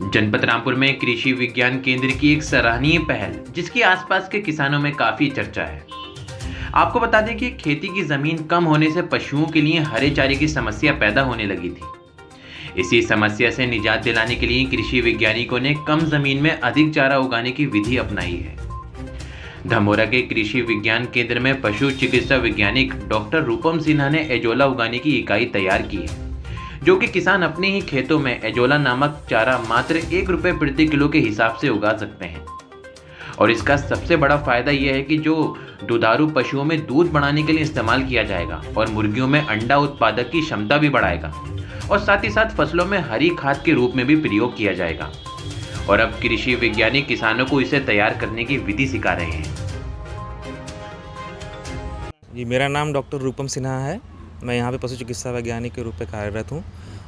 जनपद रामपुर में कृषि विज्ञान केंद्र की एक सराहनीय पहल जिसकी आसपास के किसानों में काफी चर्चा है। आपको बता दें कि खेती की जमीन कम होने से पशुओं के लिए हरे चारे की समस्या पैदा होने लगी थी। इसी समस्या से निजात दिलाने के लिए कृषि वैज्ञानिकों ने कम जमीन में अधिक चारा उगाने की विधि अपनाई है। धमोरा के कृषि विज्ञान केंद्र में पशु चिकित्सा वैज्ञानिक डॉक्टर रूपम सिन्हा ने एजोला उगाने की इकाई तैयार की है, जो कि किसान अपने ही खेतों में एजोला नामक चारा मात्र ₹1 प्रति किलो के हिसाब से उगा सकते हैं। और इसका सबसे बड़ा फायदा यह है कि जो दुधारू पशुओं में दूध बढ़ाने के लिए इस्तेमाल किया जाएगा और मुर्गियों में अंडा उत्पादक की क्षमता भी बढ़ाएगा और साथ ही साथ फसलों में हरी खाद के रूप में भी प्रयोग किया जाएगा। और अब कृषि वैज्ञानिक किसानों को इसे तैयार करने की विधि सिखा रहे हैं। जी, मेरा नाम डॉक्टर रूपम सिन्हा है। मैं यहाँ पे पशु चिकित्सा वैज्ञानिक के रूप में कार्यरत हूँ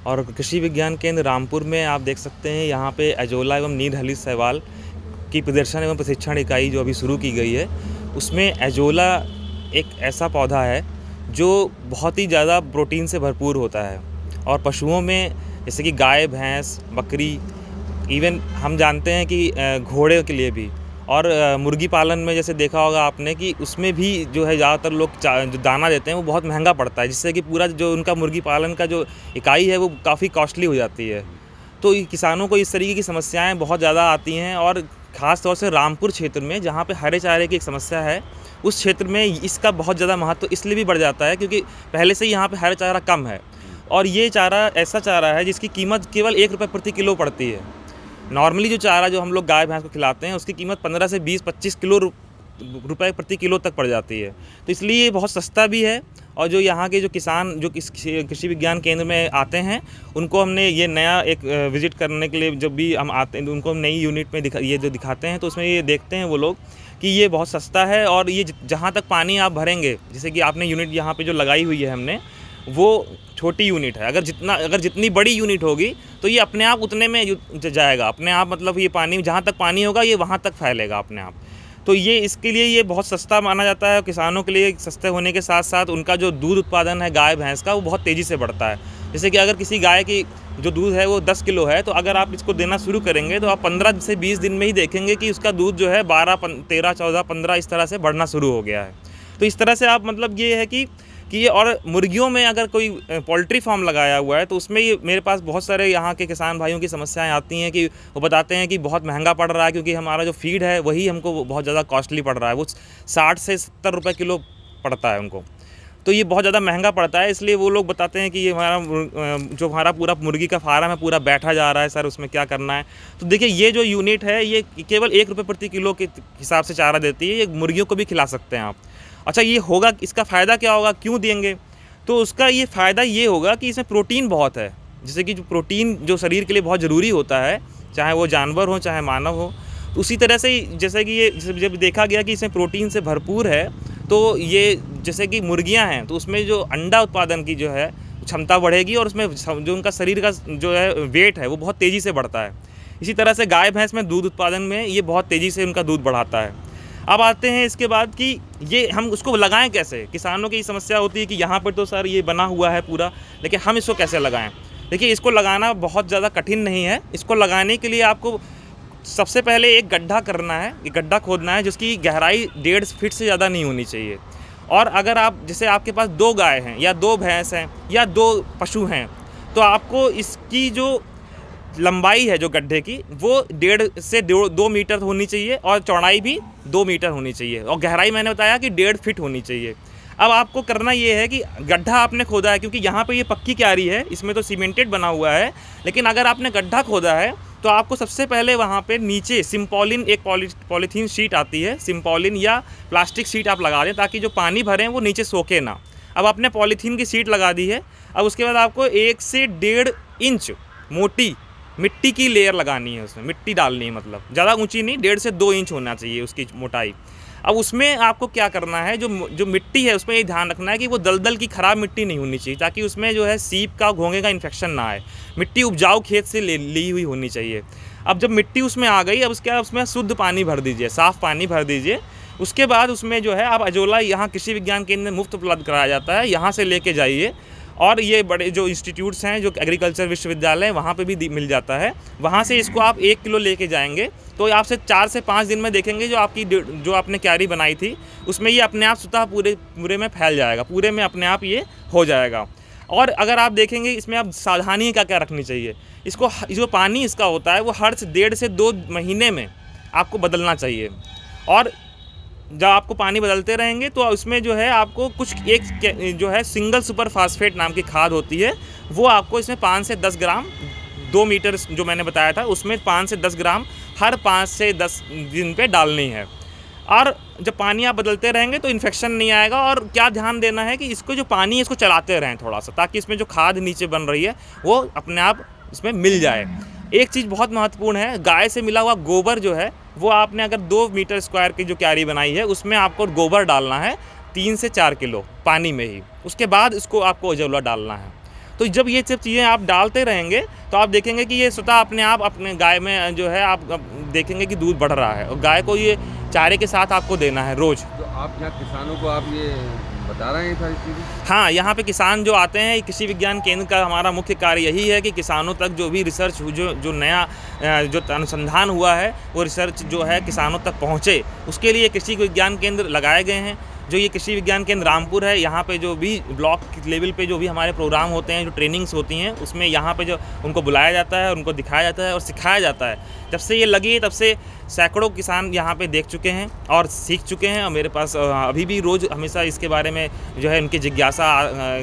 और कृषि विज्ञान केंद्र रामपुर में आप देख सकते हैं यहाँ पे एजोला एवं नील हली शैवाल की प्रदर्शन एवं प्रशिक्षण इकाई जो अभी शुरू की गई है, उसमें एजोला एक ऐसा पौधा है जो बहुत ही ज़्यादा प्रोटीन से भरपूर होता है और पशुओं में जैसे कि गाय, भैंस, बकरी, इवन हम जानते हैं कि घोड़े के लिए भी, और मुर्गी पालन में जैसे देखा होगा आपने कि उसमें भी जो है ज़्यादातर लोग जो दाना देते हैं वो बहुत महंगा पड़ता है, जिससे कि पूरा जो उनका मुर्गी पालन का जो इकाई है वो काफ़ी कॉस्टली हो जाती है। तो किसानों को इस तरीके की समस्याएं बहुत ज़्यादा आती हैं और ख़ास तौर से रामपुर क्षेत्र में जहाँ पे हरे चारे की एक समस्या है, उस क्षेत्र में इसका बहुत ज़्यादा महत्व इसलिए भी बढ़ जाता है क्योंकि पहले से यहाँ पर हरा चारा कम है और ये चारा ऐसा चारा है जिसकी कीमत केवल ₹1 प्रति किलो पड़ती है। नॉर्मली जो चारा जो हम लोग गाय भैंस को खिलाते हैं उसकी कीमत 15 से 20-25 रुपए प्रति किलो तक पड़ जाती है। तो इसलिए ये बहुत सस्ता भी है और जो यहाँ के जो किसान जो कृषि विज्ञान केंद्र में आते हैं उनको हमने ये नया एक विजिट करने के लिए जब भी हम आते हैं तो उनको हम नई यूनिट में ये जो दिखाते हैं तो उसमें ये देखते हैं वो लोग कि ये बहुत सस्ता है और ये जहाँ तक पानी आप भरेंगे, जैसे कि आपने यूनिट यहाँ पे जो लगाई हुई है हमने, वो छोटी यूनिट है। अगर जितनी बड़ी यूनिट होगी तो ये अपने आप उतने में जाएगा, अपने आप मतलब ये पानी जहाँ तक पानी होगा ये वहाँ तक फैलेगा अपने आप। तो ये इसके लिए ये बहुत सस्ता माना जाता है। किसानों के लिए सस्ते होने के साथ साथ उनका जो दूध उत्पादन है गाय भैंस का वो बहुत तेज़ी से बढ़ता है। जैसे कि अगर किसी गाय की जो दूध है वो 10 किलो है तो अगर आप इसको देना शुरू करेंगे तो आप 15 से 20 दिन में ही देखेंगे कि उसका दूध जो है 12, 13, 14, 15 इस तरह से बढ़ना शुरू हो गया है। तो इस तरह से आप मतलब ये है कि ये, और मुर्गियों में अगर कोई पोल्ट्री फार्म लगाया हुआ है तो उसमें ये मेरे पास बहुत सारे यहाँ के किसान भाइयों की समस्याएं आती हैं कि वो बताते हैं कि बहुत महंगा पड़ रहा है क्योंकि हमारा जो फीड है वही हमको बहुत ज़्यादा कॉस्टली पड़ रहा है, वो 60 से 70 रुपये किलो पड़ता है उनको। तो ये बहुत ज़्यादा महंगा पड़ता है, इसलिए वो लोग बताते हैं कि ये हमारा पूरा मुर्गी का फार्म है पूरा बैठा जा रहा है सर, उसमें क्या करना है। तो देखिए ये जो यूनिट है ये केवल ₹1 प्रति किलो के हिसाब से चारा देती है, ये मुर्गियों को भी खिला सकते हैं आप। अच्छा, ये होगा, इसका फ़ायदा क्या होगा, क्यों देंगे? तो उसका ये फ़ायदा ये होगा कि इसमें प्रोटीन बहुत है, जैसे कि जो प्रोटीन जो शरीर के लिए बहुत ज़रूरी होता है, चाहे वो जानवर हो चाहे मानव हो। तो उसी तरह से जैसे कि ये जब देखा गया कि इसमें प्रोटीन से भरपूर है तो ये जैसे कि मुर्गियां हैं तो उसमें जो अंडा उत्पादन की जो है क्षमता बढ़ेगी और उसमें जो उनका शरीर का जो है वेट है वो बहुत तेज़ी से बढ़ता है। इसी तरह से गाय भैंस में दूध उत्पादन में ये बहुत तेज़ी से उनका दूध बढ़ाता है। अब आते हैं इसके बाद कि ये हम उसको लगाएं कैसे। किसानों की समस्या होती है कि यहाँ पर तो सर ये बना हुआ है पूरा, लेकिन हम इसको कैसे लगाएं। देखिए, इसको लगाना बहुत ज़्यादा कठिन नहीं है। इसको लगाने के लिए आपको सबसे पहले एक गड्ढा करना है, एक गड्ढा खोदना है जिसकी गहराई 1.5 फीट से ज़्यादा नहीं होनी चाहिए। और अगर आप जैसे आपके पास 2 गाय हैं या 2 भैंस हैं या 2 पशु हैं तो आपको इसकी जो लंबाई है जो गड्ढे की वो 1.5 से 2 मीटर होनी चाहिए और चौड़ाई भी 2 मीटर होनी चाहिए और गहराई मैंने बताया कि 1.5 फीट होनी चाहिए। अब आपको करना ये है कि गड्ढा आपने खोदा है, क्योंकि यहाँ पे ये पक्की क्यारी है, इसमें तो सीमेंटेड बना हुआ है, लेकिन अगर आपने गड्ढा खोदा है तो आपको सबसे पहले वहाँ पे नीचे सिम्पॉलिन एक पॉलीथीन शीट आती है, सिम्पॉलिन या प्लास्टिक शीट आप लगा दें ताकि जो पानी भरें वो नीचे सोखे ना। अब आपने पॉलीथीन की शीट लगा दी है। अब उसके बाद आपको 1 से 1.5 इंच मोटी मिट्टी की लेयर लगानी है, उसमें मिट्टी डालनी है, मतलब ज़्यादा ऊंची नहीं, 1.5 से 2 इंच होना चाहिए उसकी मोटाई। अब उसमें आपको क्या करना है, जो मिट्टी है उसमें ये ध्यान रखना है कि वो दलदल की ख़राब मिट्टी नहीं होनी चाहिए ताकि उसमें जो है सीप का घोंघे का इन्फेक्शन ना आए। मिट्टी उपजाऊ खेत से ली हुई होनी चाहिए। अब जब मिट्टी उसमें आ गई, अब उसमें शुद्ध पानी भर दीजिए, साफ़ पानी भर दीजिए। उसके बाद उसमें जो है आप एजोला यहाँ कृषि विज्ञान केंद्र में मुफ्त उपलब्ध कराया जाता है, यहाँ से लेके जाइए और ये बड़े जो इंस्टीट्यूट्स हैं, जो एग्रीकल्चर विश्वविद्यालय हैं, वहाँ पे भी मिल जाता है। वहाँ से इसको आप 1 किलो लेके जाएंगे तो आपसे 4 से 5 दिन में देखेंगे जो आपने क्यारी बनाई थी उसमें ये अपने आप स्वतः पूरे में फैल जाएगा, पूरे में अपने आप ये हो जाएगा। और अगर आप देखेंगे इसमें आप सावधानी क्या क्या रखनी चाहिए, इसको जो पानी इसका होता है वो हर 1.5 से 2 महीने में आपको बदलना चाहिए। और जब आपको पानी बदलते रहेंगे तो उसमें जो है आपको कुछ एक जो है सिंगल सुपर फास्फेट नाम की खाद होती है, वो आपको इसमें 5 से 10 ग्राम 2 मीटर जो मैंने बताया था उसमें 5 से 10 ग्राम हर 5 से 10 दिन पे डालनी है। और जब पानी आप बदलते रहेंगे तो इन्फेक्शन नहीं आएगा। और क्या ध्यान देना है कि इसको जो पानी है इसको चलाते रहें थोड़ा सा, ताकि इसमें जो खाद नीचे बन रही है वो अपने आप इसमें मिल जाए। एक चीज़ बहुत महत्वपूर्ण है, गाय से मिला हुआ गोबर जो है वो आपने अगर 2 मीटर स्क्वायर की जो क्यारी बनाई है उसमें आपको गोबर डालना है 3 से 4 किलो पानी में ही, उसके बाद इसको आपको अजोला डालना है। तो जब ये सब चीज़ें आप डालते रहेंगे तो आप देखेंगे कि ये स्वतः अपने आप अपने गाय में जो है आप देखेंगे कि दूध बढ़ रहा है। और गाय को ये चारे के साथ आपको देना है रोज़। तो आप यहाँ किसानों को आप ये बता रहे हैं सारी चीज़ें? हाँ, यहाँ पे किसान जो आते हैं, कृषि विज्ञान केंद्र का हमारा मुख्य कार्य यही है कि किसानों तक जो भी रिसर्च जो नया जो अनुसंधान हुआ है वो रिसर्च जो है किसानों तक पहुँचे, उसके लिए कृषि विज्ञान केंद्र लगाए गए हैं। जो ये कृषि विज्ञान केंद्र रामपुर है, यहाँ पे जो भी ब्लॉक लेवल पे जो भी हमारे प्रोग्राम होते हैं, जो ट्रेनिंग्स होती हैं, उसमें यहाँ पे जो उनको बुलाया जाता है, उनको दिखाया जाता है और सिखाया जाता है। जब से ये लगी तब से सैकड़ों किसान यहाँ पे देख चुके हैं और सीख चुके हैं। और मेरे पास अभी भी रोज़ हमेशा इसके बारे में जो है उनकी जिज्ञासा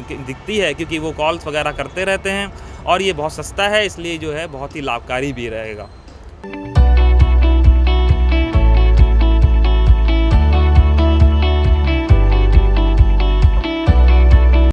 दिखती है, क्योंकि वो कॉल्स वगैरह करते रहते हैं। और ये बहुत सस्ता है, इसलिए जो है बहुत ही लाभकारी भी रहेगा।